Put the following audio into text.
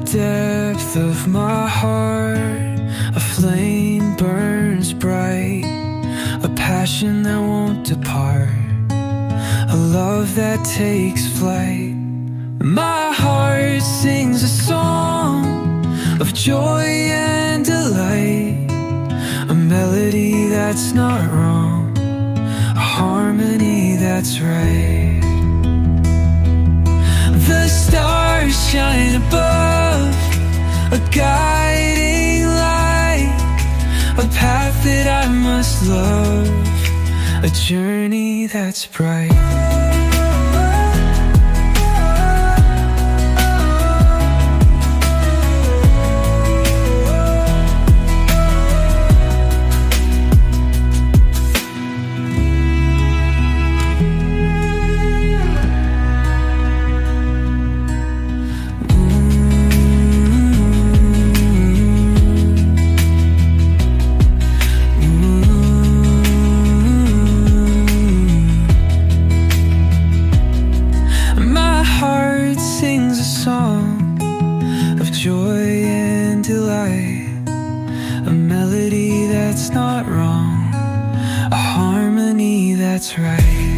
depth of my heart, a flame burns bright, a passion that won't depart, a love that takes flight. My heart sings a song of joy and delight, a melody that's not wrong, a harmony that's right. The stars shine above, a guiding light, a path that I must love, a journey that's bright. Sings a song of joy and delight, a melody that's not wrong, a harmony that's right.